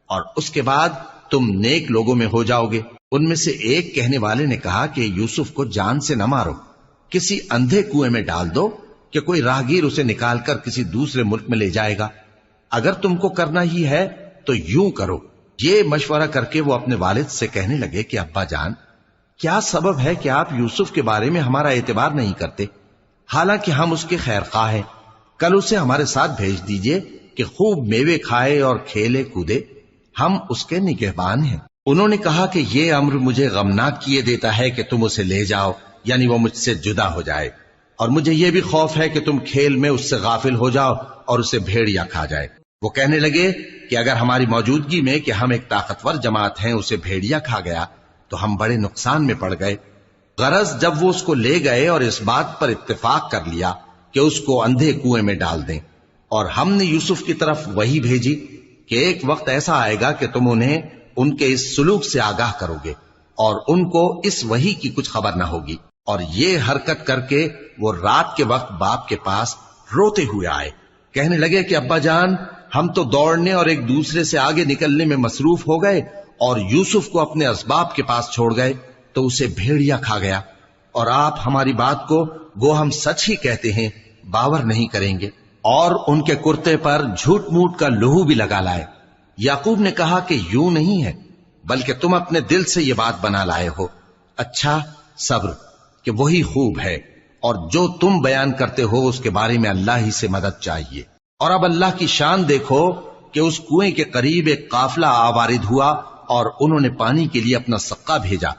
اور اس کے بعد تم نیک لوگوں میں ہو جاؤ گے۔ ان میں سے ایک کہنے والے نے کہا کہ یوسف کو جان سے نہ مارو، کسی اندھے کنویں میں ڈال دو کہ کوئی راہگیر اسے نکال کر کسی دوسرے ملک میں لے جائے گا۔ اگر تم کو کرنا ہی ہے تو یوں کرو۔ یہ مشورہ کر کے وہ اپنے والد سے کہنے لگے کہ ابا جان، کیا سبب ہے کہ آپ یوسف کے بارے میں ہمارا اعتبار نہیں کرتے، حالانکہ ہم اس کے خیر خواہ ہیں؟ کل اسے ہمارے ساتھ بھیج دیجئے کہ خوب میوے کھائے اور کھیلے کودے، ہم اس کے نگہبان ہیں۔ انہوں نے کہا کہ یہ امر مجھے غمناک کیے دیتا ہے کہ تم اسے لے جاؤ، یعنی وہ مجھ سے جدا ہو جائے، اور مجھے یہ بھی خوف ہے کہ تم کھیل میں اس سے غافل ہو جاؤ اور اسے بھیڑیا کھا جائے۔ وہ کہنے لگے کہ اگر ہماری موجودگی میں کہ ہم ایک طاقتور جماعت ہیں اسے بھیڑیا کھا گیا تو ہم بڑے نقصان میں پڑ گئے۔ غرض جب وہ اس کو لے گئے اور اس بات پر اتفاق کر لیا کہ اس کو اندھے کنویں میں ڈال دیں، اور ہم نے یوسف کی طرف وحی بھیجی کہ ایک وقت ایسا آئے گا کہ تم انہیں ان کے اس سلوک سے آگاہ کرو گے، اور ان کو اس وحی کی کچھ خبر نہ ہوگی۔ اور یہ حرکت کر کے وہ رات کے وقت باپ کے پاس روتے ہوئے آئے، کہنے لگے کہ ابا جان، ہم تو دوڑنے اور ایک دوسرے سے آگے نکلنے میں مصروف ہو گئے اور یوسف کو اپنے اسباب کے پاس چھوڑ گئے تو اسے بھیڑیا کھا گیا، اور آپ ہماری بات کو گو ہم سچ ہی کہتے ہیں باور نہیں کریں گے۔ اور ان کے کرتے پر جھوٹ موٹ کا لہو بھی لگا لائے۔ یعقوب نے کہا کہ یوں نہیں ہے، بلکہ تم اپنے دل سے یہ بات بنا لائے ہو۔ اچھا، صبر، کہ وہی خوب ہے، اور جو تم بیان کرتے ہو اس کے بارے میں اللہ ہی سے مدد چاہیے۔ اور اب اللہ کی شان دیکھو کہ اس کنویں کے قریب ایک قافلہ آوارد ہوا اور انہوں نے پانی کے لیے اپنا سقا بھیجا،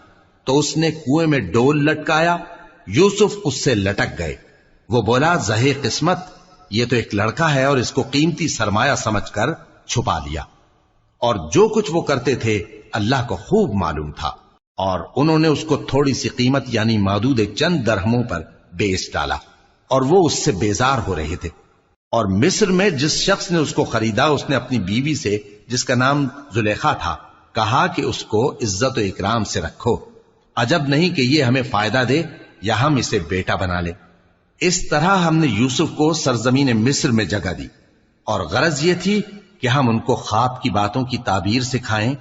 تو اس نے کنویں میں ڈول لٹکایا، یوسف اس سے لٹک گئے۔ وہ بولا، زہے قسمت، یہ تو ایک لڑکا ہے، اور اس کو قیمتی سرمایہ سمجھ کر چھپا لیا۔ اور جو کچھ وہ کرتے تھے اللہ کو خوب معلوم تھا، اور انہوں نے اس کو تھوڑی سی قیمت یعنی مادود چند درہموں پر بیچ ڈالا، اور وہ اس سے بیزار ہو رہے تھے۔ اور مصر میں جس شخص نے اس کو خریدا اس نے اپنی بیوی سے، جس کا نام زلیخا تھا، کہا کہ اس کو عزت و اکرام سے رکھو، عجب نہیں کہ یہ ہمیں فائدہ دے یا ہم اسے بیٹا بنا لیں۔ اس طرح ہم نے یوسف کو سرزمین مصر میں جگہ دی، اور غرض یہ تھی کہ ہم ان کو خواب کی باتوں کی تعبیر سکھائیں،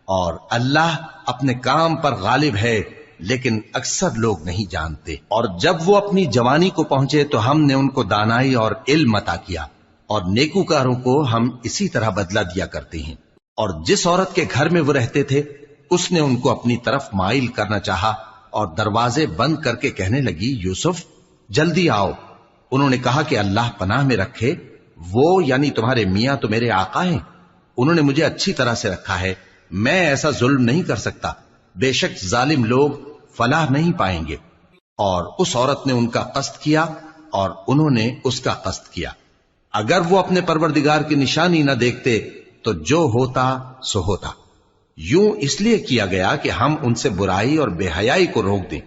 اور اللہ اپنے کام پر غالب ہے لیکن اکثر لوگ نہیں جانتے۔ اور جب وہ اپنی جوانی کو پہنچے تو ہم نے ان کو دانائی اور علم عطا کیا، اور نیکوکاروں کو ہم اسی طرح بدلہ دیا کرتے ہیں۔ اور جس عورت کے گھر میں وہ رہتے تھے اس نے ان کو اپنی طرف مائل کرنا چاہا، اور دروازے بند کر کے کہنے لگی، یوسف جلدی آؤ۔ انہوں نے کہا کہ اللہ پناہ میں رکھے، وہ یعنی تمہارے میاں تو میرے آقا ہیں، انہوں نے مجھے اچھی طرح سے رکھا ہے، میں ایسا ظلم نہیں کر سکتا، بے شک ظالم لوگ فلاح نہیں پائیں گے۔ اور اس عورت نے ان کا قصد کیا اور انہوں نے اس کا قصد کیا۔ اگر وہ اپنے پروردگار کی نشانی نہ دیکھتے تو جو ہوتا سو ہوتا۔ یوں اس لیے کیا گیا کہ ہم ان سے برائی اور بے حیائی کو روک دیں،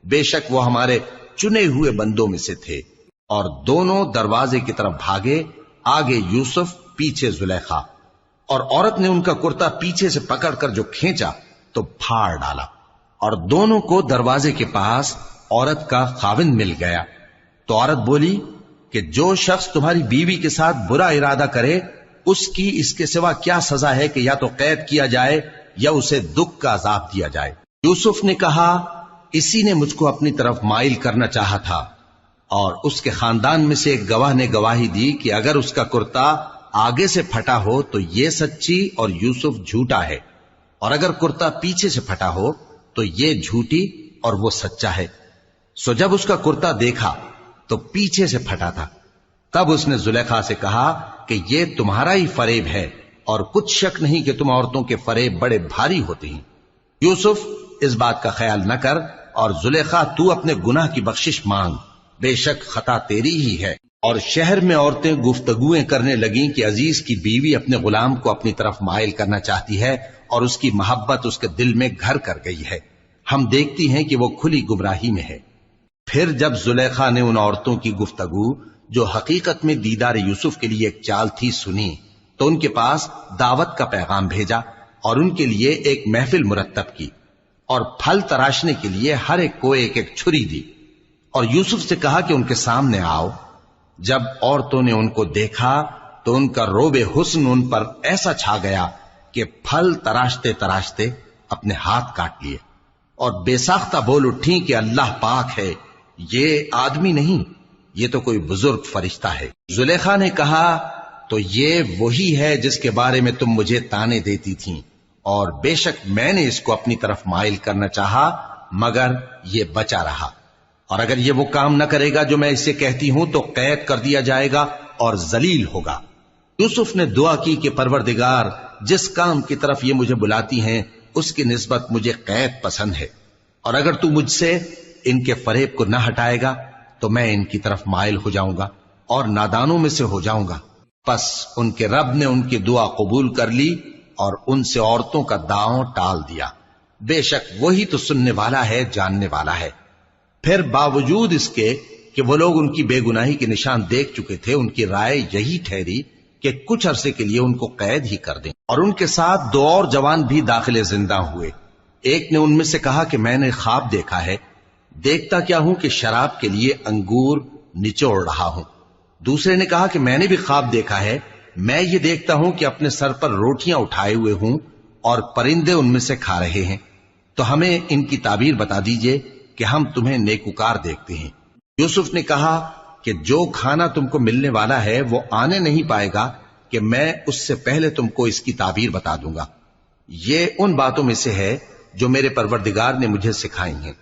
بے شک وہ ہمارے چنے ہوئے بندوں میں سے تھے۔ اور دونوں دروازے کی طرف بھاگے، آگے یوسف، پیچھے زلیخا، اور عورت نے ان کا کرتا پیچھے سے پکڑ کر جو کھینچا تو پھاڑ ڈالا، اور دونوں کو دروازے کے پاس عورت کا خاوند مل گیا۔ تو عورت بولی کہ جو شخص تمہاری بیوی کے ساتھ برا ارادہ کرے اس کی اس کے سوا کیا سزا ہے کہ یا تو قید کیا جائے یا اسے دکھ کا عذاب دیا جائے۔ یوسف نے کہا اسی نے مجھ کو اپنی طرف مائل کرنا چاہا تھا، اور اس کے خاندان میں سے ایک گواہ نے گواہی دی کہ اگر اس کا کرتا آگے سے پھٹا ہو تو یہ سچی اور یوسف جھوٹا ہے، اور اگر کرتا پیچھے سے پھٹا ہو تو یہ جھوٹی اور وہ سچا ہے۔ سو جب اس کا کرتا دیکھا تو پیچھے سے پھٹا تھا، تب اس نے زلیخا سے کہا کہ یہ تمہارا ہی فریب ہے، اور کچھ شک نہیں کہ تم عورتوں کے فریب بڑے بھاری ہوتے ہیں۔ یوسف اس بات کا خیال نہ کر، اور زلیخا تو اپنے گناہ کی بخشش مانگ، بے شک خطا تیری ہی ہے۔ اور شہر میں عورتیں گفتگویں کرنے لگیں کہ عزیز کی بیوی اپنے غلام کو اپنی طرف مائل کرنا چاہتی ہے اور اس کی محبت اس کے دل میں گھر کر گئی ہے، ہم دیکھتی ہیں کہ وہ کھلی گمراہی میں ہے۔ پھر جب زلیخا نے ان عورتوں کی گفتگو جو حقیقت میں دیدار یوسف کے لیے ایک چال تھی سنی، تو ان کے پاس دعوت کا پیغام بھیجا اور ان کے لیے ایک محفل مرتب کی، اور پھل تراشنے کے لیے ہر ایک کو ایک ایک چھری دی، اور یوسف سے کہا کہ ان کے سامنے آؤ۔ جب عورتوں نے ان کو دیکھا تو ان کا روب حسن ان پر ایسا چھا گیا کہ پھل تراشتے تراشتے اپنے ہاتھ کاٹ لیے، اور بے ساختہ بول اٹھی کہ اللہ پاک ہے، یہ آدمی نہیں، یہ تو کوئی بزرگ فرشتہ ہے۔ زلیخا نے کہا تو یہ وہی ہے جس کے بارے میں تم مجھے تانے دیتی تھیں، اور بے شک میں نے اس کو اپنی طرف مائل کرنا چاہا مگر یہ بچا رہا، اور اگر یہ وہ کام نہ کرے گا جو میں اسے کہتی ہوں تو قید کر دیا جائے گا اور ذلیل ہوگا۔ یوسف نے دعا کی کہ پروردگار جس کام کی طرف یہ مجھے بلاتی ہیں اس کی نسبت مجھے قید پسند ہے، اور اگر تو مجھ سے ان کے فریب کو نہ ہٹائے گا تو میں ان کی طرف مائل ہو جاؤں گا اور نادانوں میں سے ہو جاؤں گا۔ پس ان کے رب نے ان کی دعا قبول کر لی اور ان سے عورتوں کا داؤں ٹال دیا، بے شک وہی تو سننے والا ہے، جاننے والا ہے۔ پھر باوجود اس کے کہ وہ لوگ ان کی بے گناہی کے نشان دیکھ چکے تھے، ان کی رائے یہی ٹھہری کہ کچھ عرصے کے لیے ان کو قید ہی کر دیں، اور ان کے ساتھ دو اور جوان بھی داخل زندہ ہوئے۔ ایک نے ان میں سے کہا کہ میں نے خواب دیکھا ہے، دیکھتا کیا ہوں کہ شراب کے لیے انگور نچوڑ رہا ہوں۔ دوسرے نے کہا کہ میں نے بھی خواب دیکھا ہے، میں یہ دیکھتا ہوں کہ اپنے سر پر روٹیاں اٹھائے ہوئے ہوں اور پرندے ان میں سے کھا رہے ہیں، تو ہمیں ان کی تعبیر بتا دیجئے کہ ہم تمہیں نیکوکار دیکھتے ہیں۔ یوسف نے کہا کہ جو کھانا تم کو ملنے والا ہے وہ آنے نہیں پائے گا کہ میں اس سے پہلے تم کو اس کی تعبیر بتا دوں گا۔ یہ ان باتوں میں سے ہے جو میرے پروردگار نے مجھے سکھائی ہیں۔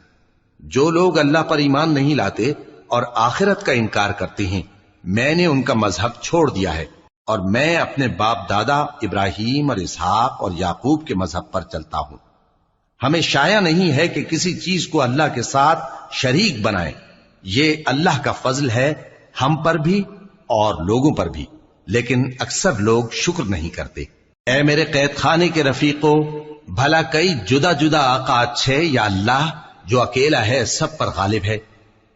جو لوگ اللہ پر ایمان نہیں لاتے اور آخرت کا انکار کرتے ہیں، میں نے ان کا مذہب چھوڑ دیا ہے، اور میں اپنے باپ دادا ابراہیم اور اسحاق اور یعقوب کے مذہب پر چلتا ہوں۔ ہمیں شایع نہیں ہے کہ کسی چیز کو اللہ کے ساتھ شریک بنائیں، یہ اللہ کا فضل ہے ہم پر بھی اور لوگوں پر بھی، لیکن اکثر لوگ شکر نہیں کرتے۔ اے میرے قید خانے کے رفیقو، بھلا کئی جدا جدا آقا اچھے یا اللہ جو اکیلا ہے سب پر غالب ہے؟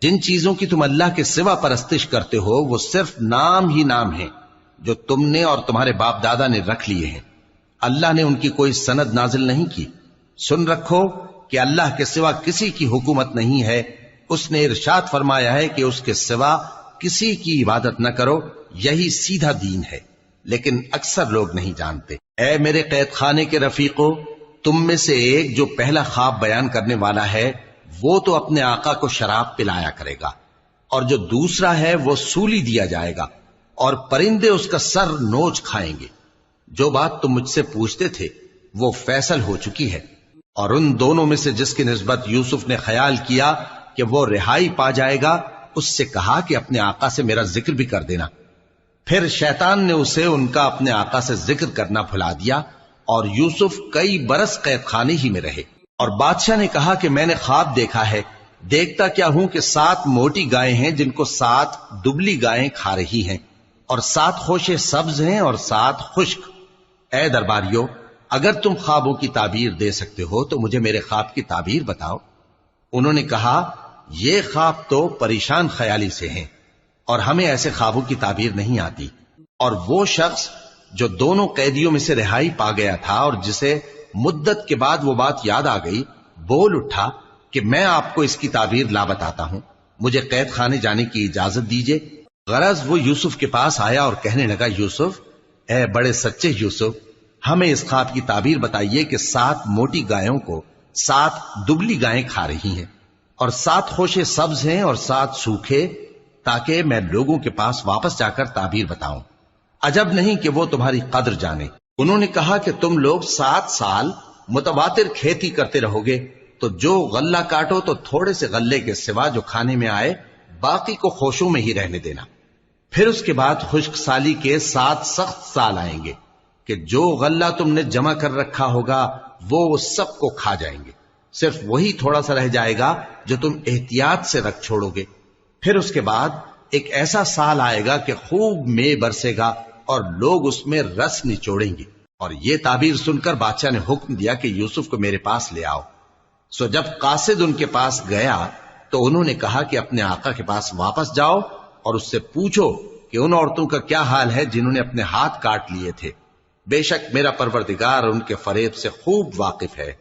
جن چیزوں کی تم اللہ کے سوا پرستش کرتے ہو وہ صرف نام ہی نام ہیں جو تم نے اور تمہارے باپ دادا نے رکھ لیے ہیں، اللہ نے ان کی کوئی سند نازل نہیں کی۔ سن رکھو کہ اللہ کے سوا کسی کی حکومت نہیں ہے، اس نے ارشاد فرمایا ہے کہ اس کے سوا کسی کی عبادت نہ کرو، یہی سیدھا دین ہے، لیکن اکثر لوگ نہیں جانتے۔ اے میرے قید خانے کے رفیقو، تم میں سے ایک جو پہلا خواب بیان کرنے والا ہے وہ تو اپنے آقا کو شراب پلایا کرے گا، اور جو دوسرا ہے وہ سولی دیا جائے گا، اور پرندے اس کا سر نوچ کھائیں گے۔ جو بات تم مجھ سے پوچھتے تھے وہ فیصل ہو چکی ہے، اور ان دونوں میں سے جس کی نسبت یوسف نے خیال کیا کہ وہ رہائی پا جائے گا، اس سے کہا کہ اپنے آقا سے میرا ذکر بھی کر دینا۔ پھر شیطان نے اسے ان کا اپنے آقا سے ذکر کرنا بھلا دیا، اور یوسف کئی برس قید خانے ہی میں رہے۔ اور بادشاہ نے کہا کہ میں نے خواب دیکھا ہے، دیکھتا کیا ہوں کہ 7 موٹی گائیں ہیں جن کو 7 دبلی گائیں کھا رہی ہیں، اور 7 خوشے سبز ہیں اور 7 خشک۔ اے درباریو، اگر تم خوابوں کی تعبیر دے سکتے ہو تو مجھے میرے خواب کی تعبیر بتاؤ۔ انہوں نے کہا یہ خواب تو پریشان خیالی سے ہیں اور ہمیں ایسے خوابوں کی تعبیر نہیں آتی۔ اور وہ شخص جو دونوں قیدیوں میں سے رہائی پا گیا تھا اور جسے مدت کے بعد وہ بات یاد آ گئی، بول اٹھا کہ میں آپ کو اس کی تعبیر لا بتاتا ہوں، مجھے قید خانے جانے کی اجازت دیجیے۔ غرض وہ یوسف کے پاس آیا اور کہنے لگا، یوسف، اے بڑے سچے یوسف، ہمیں اس خواب کی تعبیر بتائیے کہ 7 موٹی گایوں کو 7 دبلی گائیں کھا رہی ہیں اور 7 خوشے سبز ہیں اور 7 سوکھے، تاکہ میں لوگوں کے پاس واپس جا کر تعبیر بتاؤں۔ عجب نہیں کہ وہ تمہاری قدر جانے۔ انہوں نے کہا کہ تم لوگ 7 سال متواتر کھیتی کرتے رہو گے، تو جو غلہ کاٹو تو تھوڑے سے غلے کے سوا جو کھانے میں آئے باقی کو خوشوں میں ہی رہنے دینا۔ پھر اس کے بعد خشک سالی کے 7 سخت سال آئیں گے کہ جو غلہ تم نے جمع کر رکھا ہوگا وہ سب کو کھا جائیں گے، صرف وہی تھوڑا سا رہ جائے گا جو تم احتیاط سے رکھ چھوڑو گے۔ پھر اس کے بعد ایک ایسا سال آئے گا کہ خوب مے برسے گا اور لوگ اس میں رس نچوڑیں گے۔ اور یہ تعبیر سن کر بادشاہ نے حکم دیا کہ یوسف کو میرے پاس لے آؤ۔ سو جب قاصد ان کے پاس گیا تو انہوں نے کہا کہ اپنے آقا کے پاس واپس جاؤ اور اس سے پوچھو کہ ان عورتوں کا کیا حال ہے جنہوں نے اپنے ہاتھ کاٹ لیے تھے، بے شک میرا پروردگار ان کے فریب سے خوب واقف ہے۔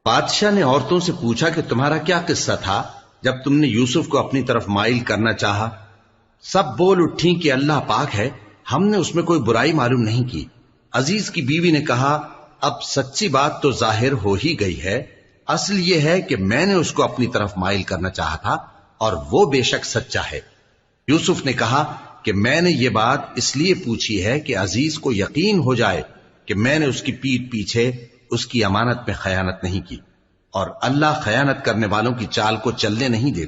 بادشاہ نے عورتوں سے پوچھا کہ تمہارا کیا قصہ تھا جب تم نے یوسف کو اپنی طرف مائل کرنا چاہا؟ سب بول اٹھیں کہ اللہ پاک ہے، ہم نے اس میں کوئی برائی معلوم نہیں کی۔ عزیز کی بیوی نے کہا، اب سچی بات تو ظاہر ہو ہی گئی ہے، اصل یہ ہے کہ میں نے اس کو اپنی طرف مائل کرنا چاہا تھا اور وہ بے شک سچا ہے۔ یوسف نے کہا کہ میں نے یہ بات اس لیے پوچھی ہے کہ عزیز کو یقین ہو جائے کہ میں نے اس کی پیٹھ پیچھے اس کی امانت میں خیانت نہیں کی، اور اللہ خیانت کرنے والوں کی چال کو چلنے نہیں دیتا۔